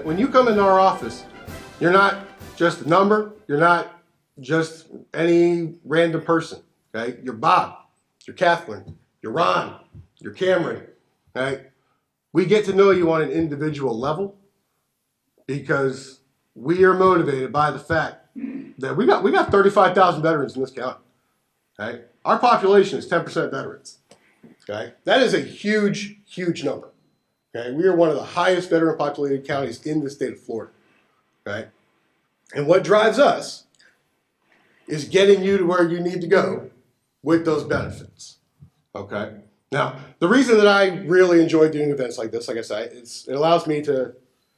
when you come into our office, you're not just a number. You're not just any random person. Okay, you're Bob, you're Kathleen, you're Ron, you're Cameron. Okay, we get to know you on an individual level because we are motivated by the fact that we got 35,000 veterans in this county. Okay, our population is 10% veterans. Okay, that is a huge, huge number. Okay, we are one of the highest veteran populated counties in the state of Florida. Okay, and what drives us is getting you to where you need to go with those benefits. Okay, now the reason that I really enjoy doing events like this, like I said, it allows me to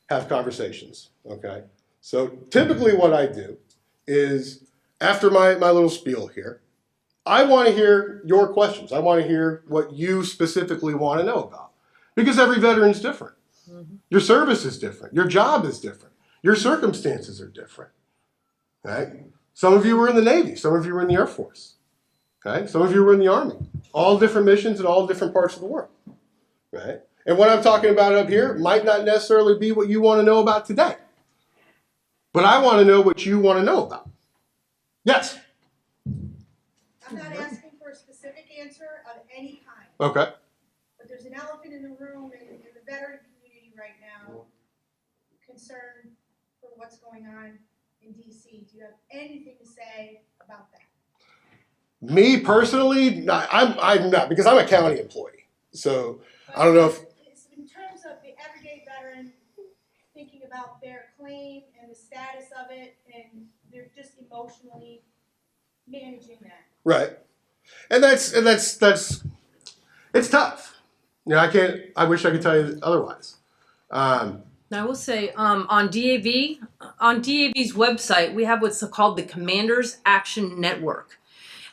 have conversations. Okay, so typically what I do is after my little spiel here, I want to hear your questions. I want to hear what you specifically want to know about. Because every veteran's different. Mm-hmm. Your service is different. Your job is different. Your circumstances are different. Okay? Some of you were in the Navy. Some of you were in the Air Force. Okay? Some of you were in the Army. All different missions in all different parts of the world. Right? And what I'm talking about up here might not necessarily be what you want to know about today. But I want to know what you want to know about. Yes? I'm not asking for a specific answer of any kind. Okay. But there's an elephant in the room in the veteran community right now, concerned for what's going on in DC. Do you have anything to say about that? Me personally, I'm not, because I'm a county employee. So I don't know if... It's in terms of the everyday veteran thinking about their claim and the status of it, and they're just emotionally managing that. Right. And that's it's tough. You know, I wish I could tell you otherwise. Now, I will say, on DAV's website, we have what's called the Commanders Action Network.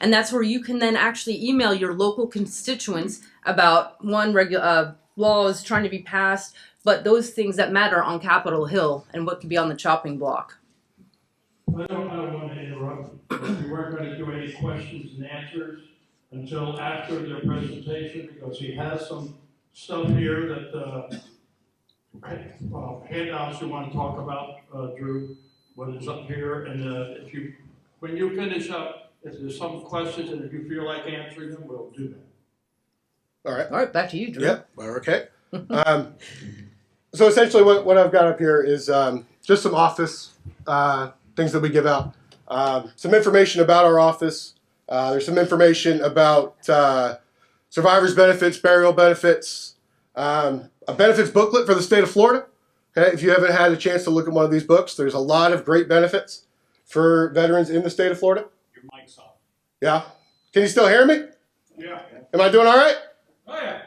And that's where you can then actually email your local constituents about laws trying to be passed, but those things that matter on Capitol Hill and what could be on the chopping block. I don't want to interrupt. We weren't going to do any questions and answers until after their presentation, because he has some stuff here that handouts you want to talk about, Drew, what is up here. And when you finish up, if there's some questions and if you feel like answering them, we'll do that. All right. All right, back to you, Drew. Yep. Okay. So essentially what I've got up here is just some office things that we give out. Some information about our office. There's some information about survivors benefits, burial benefits, a benefits booklet for the state of Florida. Okay, if you haven't had a chance to look at one of these books, there's a lot of great benefits for veterans in the state of Florida. Your mic's off. Yeah. Can you still hear me? Yeah. Am I doing all right? Oh, yeah.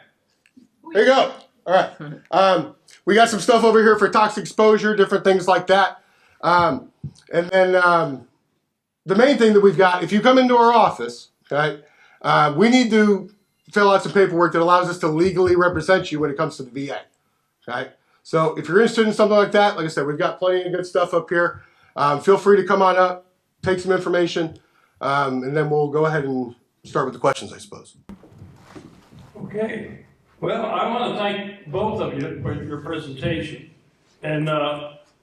There you go. All right. We got some stuff over here for toxic exposure, different things like that. And then the main thing that we've got, if you come into our office, okay, we need to fill out some paperwork that allows us to legally represent you when it comes to the VA. Okay. So if you're interested in something like that, like I said, we've got plenty of good stuff up here. Feel free to come on up, take some information, and then we'll go ahead and start with the questions, I suppose. Okay. Well, I want to thank both of you for your presentation. And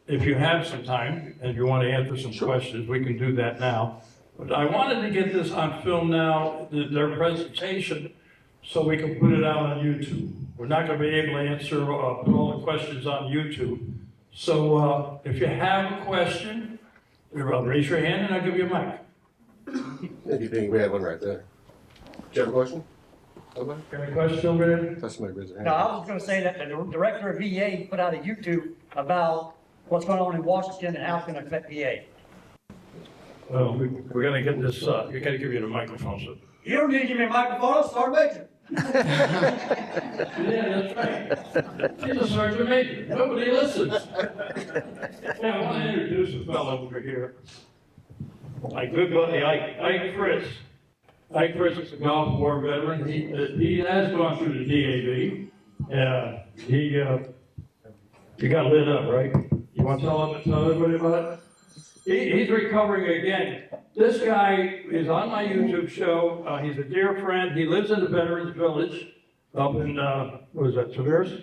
if you have some time and you want to answer some questions, we can do that now. But I wanted to get this on film now, their presentation, so we can put it out on YouTube. We're not going to be able to answer, put all the questions on YouTube. So if you have a question, raise your hand and I'll give you a mic. You think we have one right there? Do you have a question? Got any questions over there? That's somebody raise their hand. No, I was going to say that the director of VA put out a YouTube about what's going on in Washington and how it's going to affect VA. Well, we're going to get this, you got to give you the microphone. So. You don't need to give me a microphone, I'll start making. Yeah, that's right. He's a sergeant major. Nobody listens. Yeah, I want to introduce a fellow over here. My good buddy, Ike Fritz. Ike Fritz is a Gulf War veteran. He has gone through the DAV. He got lit up, right? You want to tell everybody about it? He's recovering again. This guy is on my YouTube show. He's a dear friend. He lives in the Veterans Village up in, what is that, Traverse?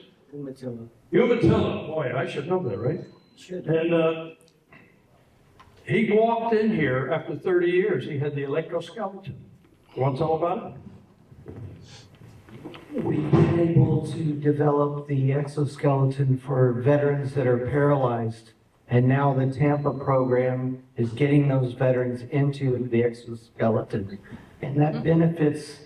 Umatilla, boy, I should know that, right? Should. And he walked in here after 30 years. He had the electroskeleton. You want to tell about it? We've been able to develop the exoskeleton for veterans that are paralyzed. And now the Tampa program is getting those veterans into the exoskeleton. And that benefits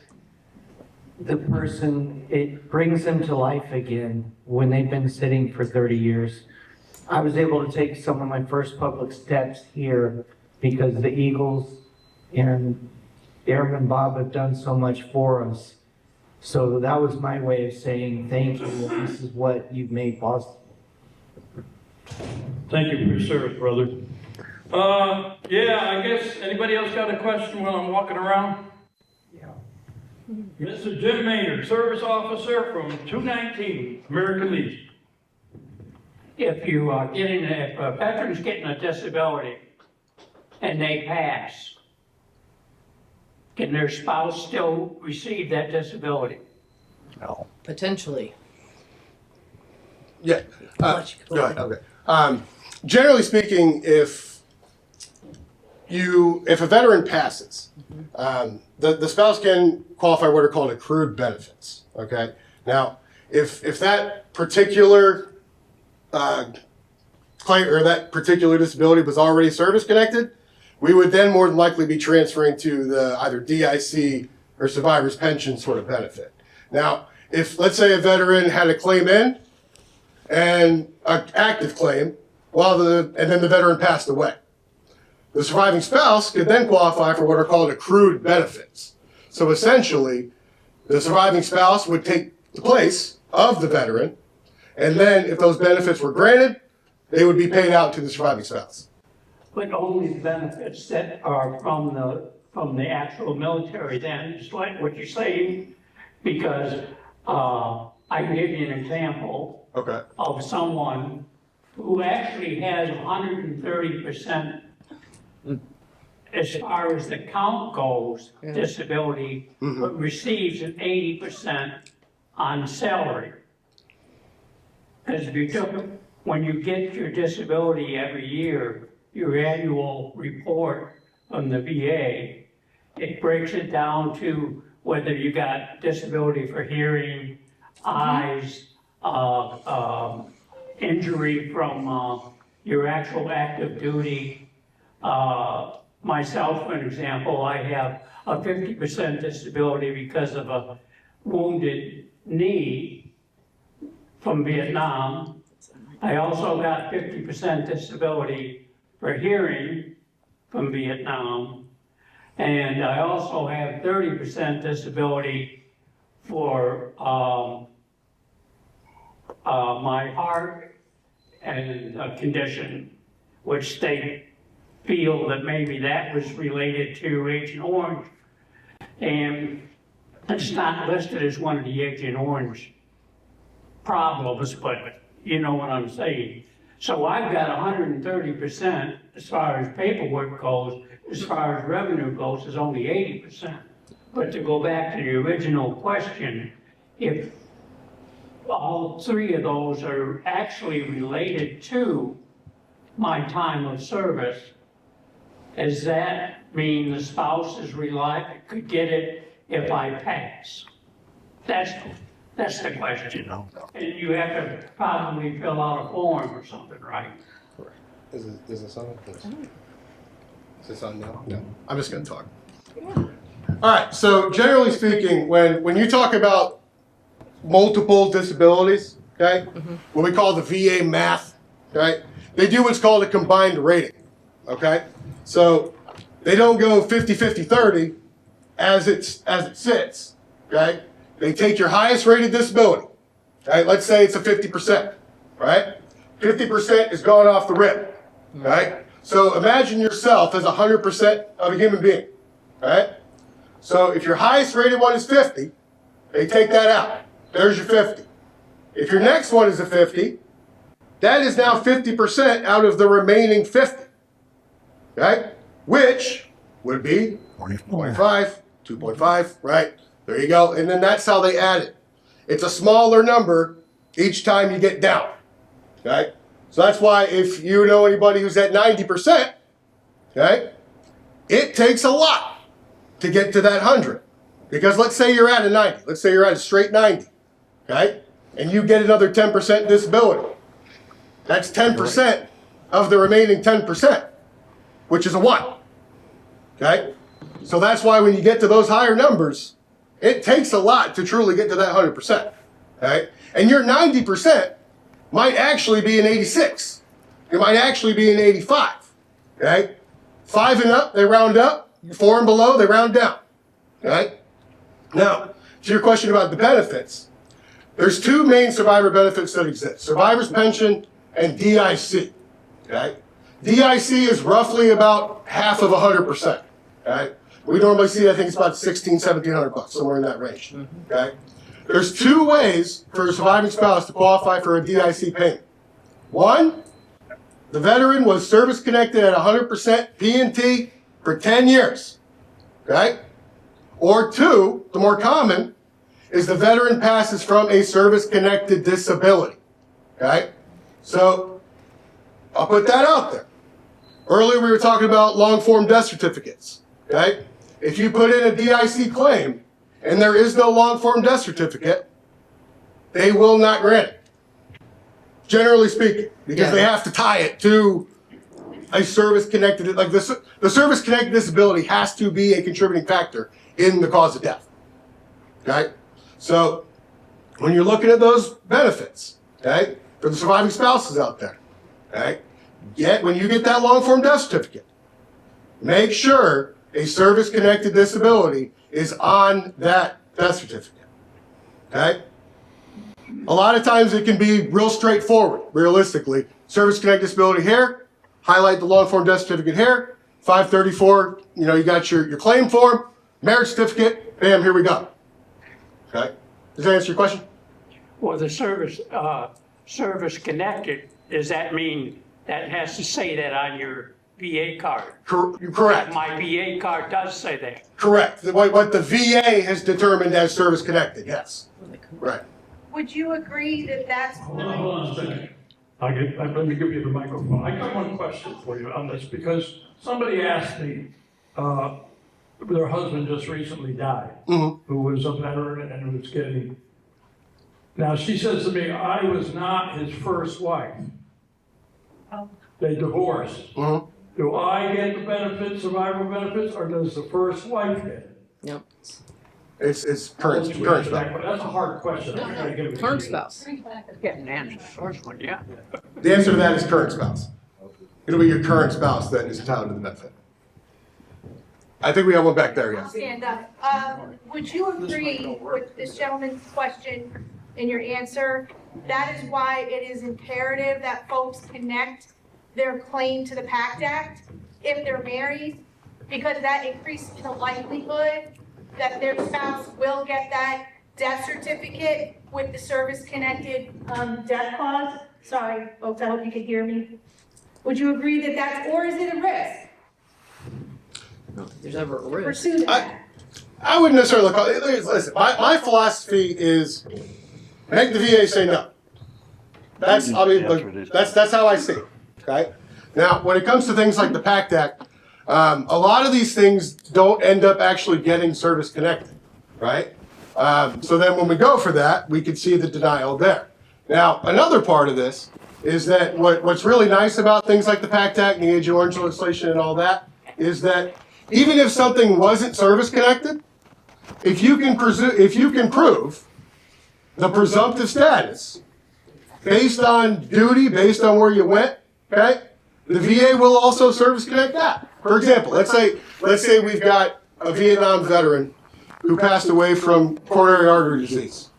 the person, it brings them to life again when they've been sitting for 30 years. I was able to take some of my first public steps here because the Eagles and Airman Bob have done so much for us. So that was my way of saying thank you. This is what you've made possible. Thank you for your service, brother. Yeah, I guess, anybody else got a question while I'm walking around? Yeah. Mr. Jim Maynard, Service Officer from 219 American Legion. If a veteran's getting a disability and they pass, can their spouse still receive that disability? Potentially. Yeah. Let you Go ahead. Okay. Generally speaking, if a veteran passes, the spouse can qualify what are called accrued benefits. Okay. Now, if that particular claim or that particular disability was already service connected, we would then more than likely be transferring to the either DIC or survivor's pension sort of benefit. Now, if let's say a veteran had a claim in and an active claim, and then the veteran passed away, the surviving spouse could then qualify for what are called accrued benefits. So essentially, the surviving spouse would take the place of the veteran, and then if those benefits were granted, they would be paid out to the surviving spouse. But only the benefits that are from the actual military then, is like what you're saying, because I can give you an example Okay. of someone who actually has 130% as far as the count goes, disability, but receives an 80% on salary. Because if you when you get your disability every year, your annual report from the VA, it breaks it down to whether you got disability for hearing, eyes, injury from your actual active duty. Myself, for an example, I have a 50% disability because of a wounded knee from Vietnam. I also got 50% disability for hearing from Vietnam. And I also have 30% disability for my heart and condition, which they feel that maybe that was related to Agent Orange. And it's not listed as one of the Agent Orange problems, but you know what I'm saying. So I've got 130% as far as paperwork goes. As far as revenue goes, is only 80%. But to go back to the original question, if all three of those are actually related to my time of service, does that mean the spouse is could get it if I pass? That's the question. And you have to probably fill out a form or something, right? Is this on? Is this on now? No. I'm just going to talk. All right. So generally speaking, when you talk about multiple disabilities, okay, what we call the VA math, right? They do what's called a combined rating, okay? So they don't go 50-50-30 as it sits, okay? They take your highest rated disability, right? Let's say it's a 50%, right? 50% is gone off the rip, right? So imagine yourself as 100% of a human being, right? So if your highest rated one is 50, they take that out. There's your 50. If your next one is a 50, that is now 50% out of the remaining 50, right? Which would be 0.5, 2.5, right? There you go. And then that's how they add it. It's a smaller number each time you get down. Okay? So that's why if you know anybody who's at 90%, okay, it takes a lot to get to that 100. Because let's say you're at a 90. Let's say you're at a straight 90. Okay? And you get another 10% disability. That's 10% of the remaining 10%, which is a 1. Okay? So that's why when you get to those higher numbers, it takes a lot to truly get to that 100%. Okay? And your 90% might actually be an 86. It might actually be an 85. Okay? 5 and up, they round up. 4 and below, they round down. Okay? Now, to your question about the benefits, there's 2 main survivor benefits that exist: survivor's pension and DIC. Okay? DIC is roughly about half of 100%. Okay? We normally see, I think it's about $1,600-1,700, somewhere in that range. Okay? There's 2 ways for a surviving spouse to qualify for a DIC payment. 1, the veteran was service-connected at 100% P&T for 10 years. Okay? Or 2, the more common, is the veteran passes from a service-connected disability. Okay? So, I'll put that out there. Earlier we were talking about long-form death certificates. Okay? If you put in a DIC claim and there is no long-form death certificate, they will not grant it. Generally speaking, because they have to tie it to a service-connected, like the service-connected disability has to be a contributing factor in the cause of death. Okay? So, when you're looking at those benefits, okay, for the surviving spouses out there, okay, when you get that long-form death certificate, make sure a service-connected disability is on that death certificate. Okay? A lot of times it can be real straightforward, realistically. Service-connected disability here, highlight the long-form death certificate here, 534, you got your claim form, marriage certificate, bam, here we go. Okay? Does that answer your question? Well, the service connected, does that mean that has to say that on your VA card? Correct. My VA card does say that. Correct. What the VA has determined as service-connected, yes. Right. Would you agree that that's? Hold on a second. Let me give you the microphone. I got one question for you on this, because somebody asked me, their husband just recently died, who was a veteran and was getting. Now she says to me, I was not his first wife. They divorced. Do I get the benefits, survivor benefits, or does the first wife get it? Yep. It's current spouse. That's a hard question. I'm gonna give it to Current you. spouse. Getting answered, first one, yeah. The answer to that is current spouse. It'll be your current spouse that is entitled to the benefit. I think we have one back there, yes. Stand up. Would you agree with this gentleman's question and your answer? That is why it is imperative that folks connect their claim to the PACT Act if they're married, because that increases the likelihood that their spouse will get that death certificate with the service-connected death clause. Sorry, folks, I hope you can hear me. Would you agree that that's, or is it a risk? I don't think there's ever a risk. Pursue that. I wouldn't necessarily call it. Listen, my philosophy is make the VA say no. That's how I see it. Okay. Now, when it comes to things like the PACT Act, a lot of these things don't end up actually getting service connected, right? So then when we go for that, we can see the denial there. Now, another part of this is that what's really nice about things like the PACT Act and the Agent Orange legislation and all that is that even if something wasn't service connected, if you can prove the presumptive status based on duty, based on where you went, okay, the VA will also service connect that. For example, let's say we've got a Vietnam veteran who passed away from coronary artery disease.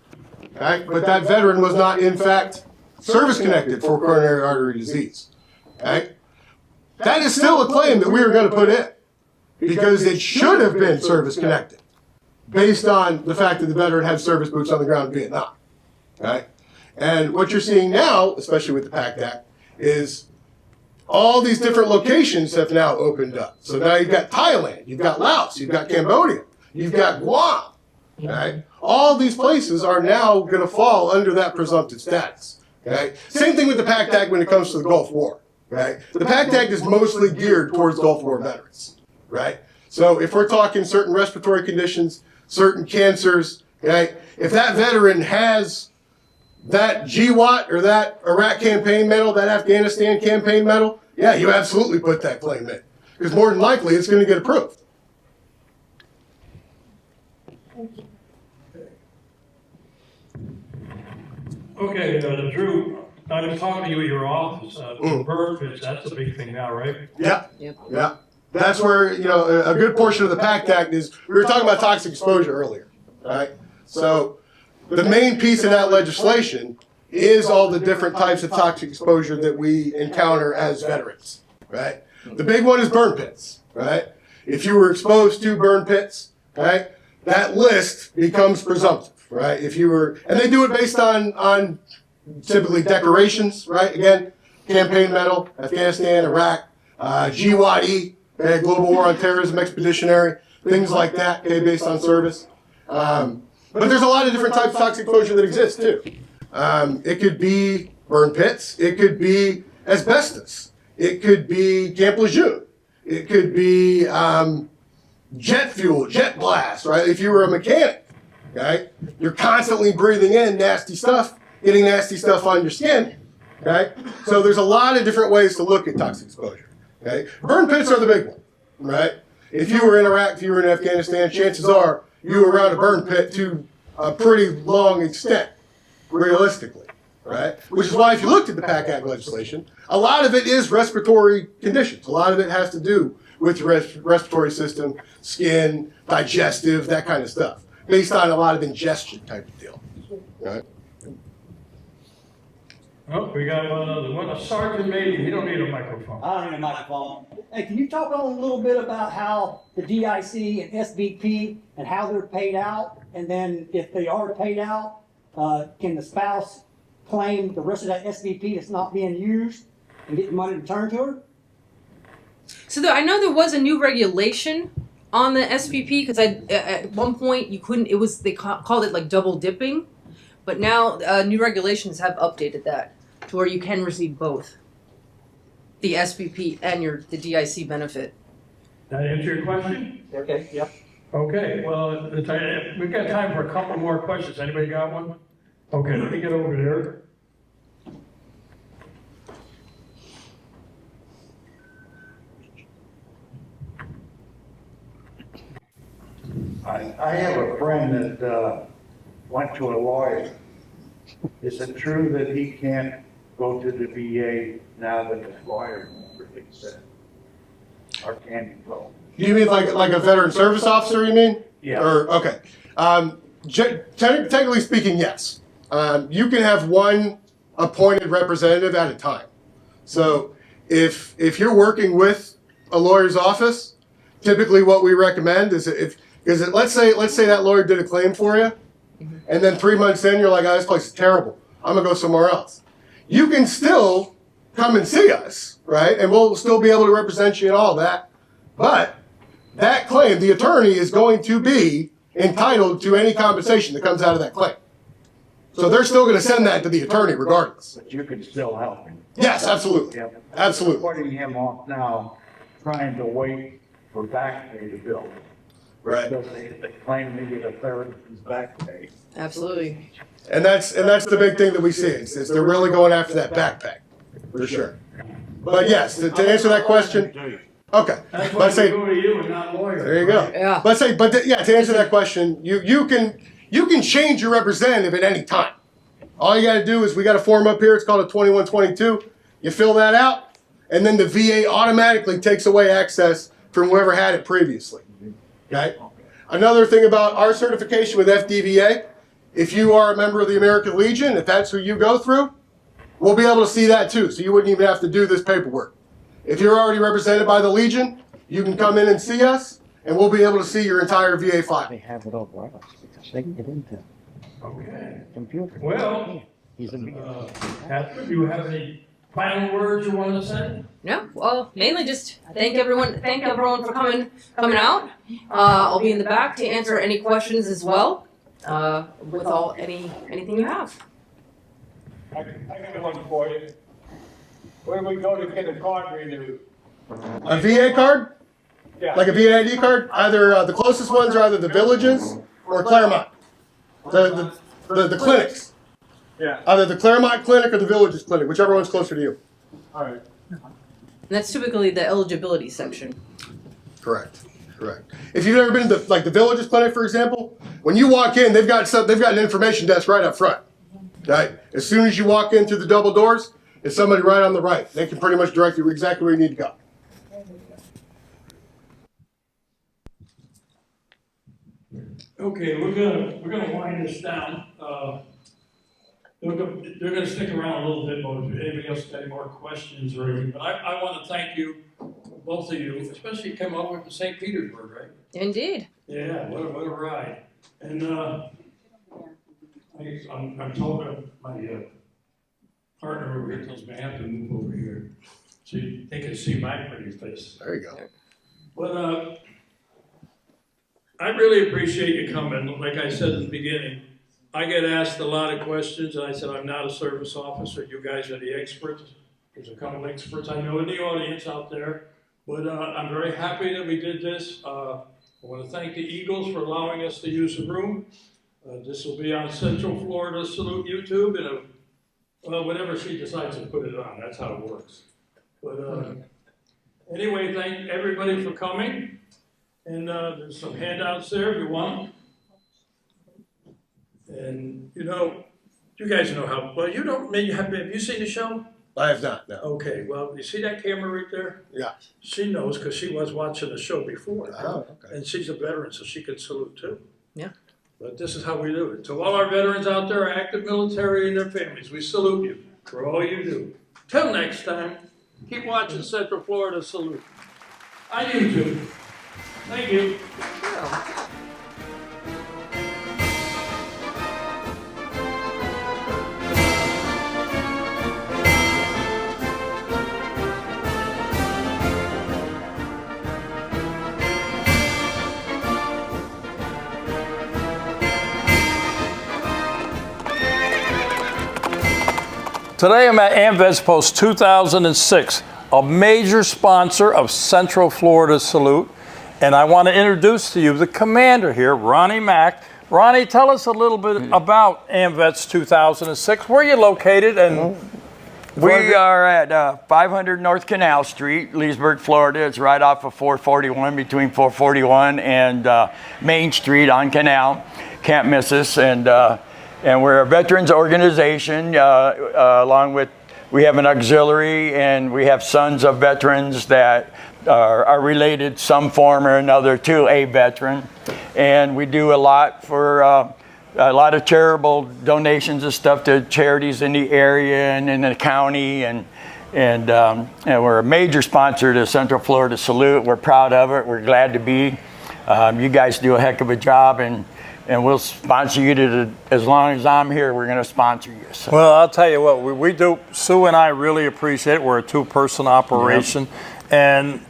Okay? But that veteran was not, in fact, service connected for coronary artery disease. Okay? That is still a claim that we are going to put in because it should have been service connected based on the fact that the veteran had service boots on the ground in Vietnam. Okay? And what you're seeing now, especially with the PACT Act, is all these different locations have now opened up. So now you've got Thailand, you've got Laos, you've got Cambodia, you've got Guam. Right? all these places are now going to fall under that presumptive status. Okay? Same thing with the PACT Act when it comes to the Gulf War. Right? The PACT Act is mostly geared towards Gulf War veterans. Right? So if we're talking certain respiratory conditions, certain cancers, okay, if that veteran has that GWAT or that Iraq campaign medal, that Afghanistan campaign medal, yeah, you absolutely put that claim in. Because more than likely it's going to get approved. Okay, Drew, I was talking to you at your office, bird pits, that's a big thing now, right? Yeah. Yeah. That's where, you know, a good portion of the PACT Act is, we were talking about toxic exposure earlier, right? So the main piece of that legislation is all the different types of toxic exposure that we encounter as veterans, right? The big one is burn pits, right? If you were exposed to burn pits, right, that list becomes presumptive, right? If you were, and they do it based on typically decorations, right? Again, campaign medal, Afghanistan, Iraq, GWAT-E, okay, Global War on Terrorism Expeditionary, things like that, okay, based on service. But there's a lot of different types of toxic exposure that exist too. It could be burn pits. It could be asbestos. It could be Camp Lejeune. It could be jet fuel, jet blast, right? If you were a mechanic, okay, you're constantly breathing in nasty stuff, getting nasty stuff on your skin, okay? So there's a lot of different ways to look at toxic exposure, okay? Burn pits are the big one, right? If you were in Iraq, if you were in Afghanistan, chances are you were around a burn pit to a pretty long extent, realistically, right? Which is why if you looked at the PACT Act legislation, a lot of it is respiratory conditions. A lot of it has to do with your respiratory system, skin, digestive, that kind of stuff, based on a lot of ingestion type of deal, right? Oh, we got one, a sergeant major, you don't need a microphone. I don't need a microphone. Hey, can you talk a little bit about how the DIC and SVP and how they're paid out? And then if they are paid out, can the spouse claim the rest of that SVP that's not being used and get the money returned to her? So I know there was a new regulation on the SVP because at one point you couldn't. It was they called it like double dipping, but now new regulations have updated that to where you can receive both the SVP and the DIC benefit. That answer your question? Okay, yep. Okay, well, we've got time for a couple more questions. Anybody got one? Okay, let me get over there. I have a friend that went to a lawyer. Is it true that he can't go to the VA now that his lawyer released it? Or can he go? You mean like a veteran service officer, you mean? Yeah. Or, okay. Technically speaking, yes. You can have one appointed representative at a time. So if you're working with a lawyer's office, typically what we recommend is let's say that lawyer did a claim for you, and then 3 months in you're like, oh, this place is terrible. I'm gonna go somewhere else. You can still come and see us, right? And we'll still be able to represent you and all that. But that claim, the attorney is going to be entitled to any compensation that comes out of that claim. So they're still going to send that to the attorney regardless. But you can still help him. Yes, absolutely. Yep. Absolutely. Putting him off now, trying to wait for back pay to bill. Right. Because they claim they get a third of his back pay. Absolutely. And that's the big thing that we see is they're really going after that backpack, for sure. But yes, to answer that question, okay. That's why Let's we say, go to you and not lawyers. there you go. Yeah. Let's say, to answer that question, you can change your representative at any time. All you got to do is we got a form up here. It's called a 2122. You fill that out, and then the VA automatically takes away access from whoever had it previously. Okay. Another thing about our certification with FDVA, if you are a member of the American Legion, if that's who you go through, we'll be able to see that too. So you wouldn't even have to do this paperwork. If you're already represented by the Legion, you can come in and see us, and we'll be able to see your entire VA file. They have it over us because they can get into Okay. computer. Well, He's a Catherine, do you have any final words you want to say? No, well, mainly just thank everyone for coming out. I'll be in the back to answer any questions as well. with anything you have. I got one for you. Where do we go to get a card renewed? A VA card? Yeah. Like a VA ID card? Either the closest ones are either the Villages or Claremont. The clinics. Yeah, Either the Claremont Clinic or the Villages Clinic, whichever one's closer to you. all right. And that's typically the eligibility section. Correct. If you've ever been to the Villages Clinic, for example, when you walk in, they've got an information desk right up front. Right? As soon as you walk in through the double doors, it's somebody right on the right. They can pretty much direct you exactly where you need to go. Okay, we're gonna wind this down. They're gonna stick around a little bit, but if anybody else got any more questions or anything, but I want to thank you, both of you, especially you came all the way from St. Petersburg, right? Indeed. Yeah, what a ride. And I'm told my partner over here tells me I have to move over here so they can see my pretty face. There you go. But I really appreciate you coming. Like I said in the beginning, I get asked a lot of questions, and I said I'm not a service officer. You guys are the experts. There's a couple experts I know in the audience out there. But I'm very happy that we did this. I want to thank the Eagles for allowing us to use the room. This will be on Central Florida Salute YouTube, and whenever she decides to put it on, that's how it works. But anyway, thank everybody for coming. And there's some handouts there if you want. And you guys know how, well, you don't, maybe have you seen the show? I have not, no. Okay, well, you see that camera right there? Yeah. She knows because she was watching the show before. Oh, okay. And she's a veteran, so she can salute too. Yeah. But this is how we do it. To all our veterans out there, active military and their families, we salute you for all you do. Till next time, keep watching Central Florida Salute on YouTube. Thank you. Today I'm at AMVETS Post 2006, a major sponsor of Central Florida Salute. And I want to introduce to you the commander here, Ronnie Mack. Ronnie, tell us a little bit about AMVETS 2006. Where are you located? And we are at 500 North Canal Street, Leesburg, Florida. It's right off of 441, between 441 and Main Street on Canal. Can't miss us. And we're a veterans organization, along with, we have an auxiliary, and we have sons of veterans that are related some form or another to a veteran. And we do a lot for a lot of charitable donations and stuff to charities in the area and in the county. And we're a major sponsor to Central Florida Salute. We're proud of it. We're glad to be. You guys do a heck of a job, and we'll sponsor you as long as I'm here, we're going to sponsor you. So. Well, I'll tell you what, we do, Sue and I really appreciate it. We're a two-person operation. Yep. And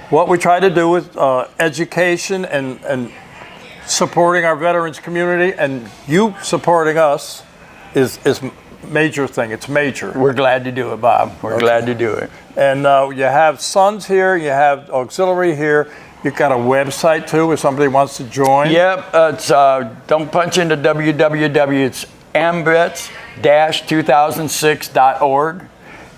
what we try to do with education and supporting our veterans community, and you supporting us is major thing. It's major. We're glad to do it, Bob. We're glad to do it. And you have sons here, you have auxiliary here. You've got a website too, if somebody wants to join. Yep, it's don't punch into www. It's amvets-2006.org,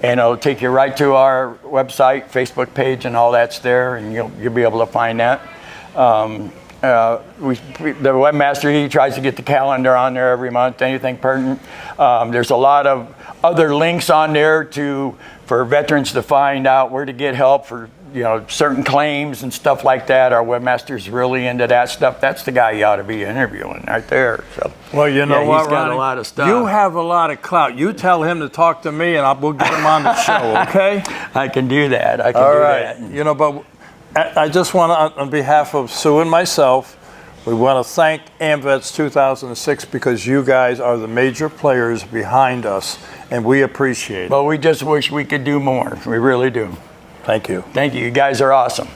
and it'll take you right to our website, Facebook page, and all that's there, and you'll be able to find that. The webmaster, he tries to get the calendar on there every month, anything pertinent. There's a lot of other links on there for veterans to find out where to get help for certain claims and stuff like that. Our webmaster's really into that stuff. That's the guy you ought to be interviewing right there. So, well, you know what, he's got Ronnie? A lot of stuff. You have a lot of clout. You tell him to talk to me, and we'll get him on the show. Okay? I can do that. All right. But I just want to, on behalf of Sue and myself, we want to thank AMVETS 2006 because you guys are the major players behind us, and we appreciate it. But we just wish we could do more. We really do. Thank you. Thank you. You guys are awesome.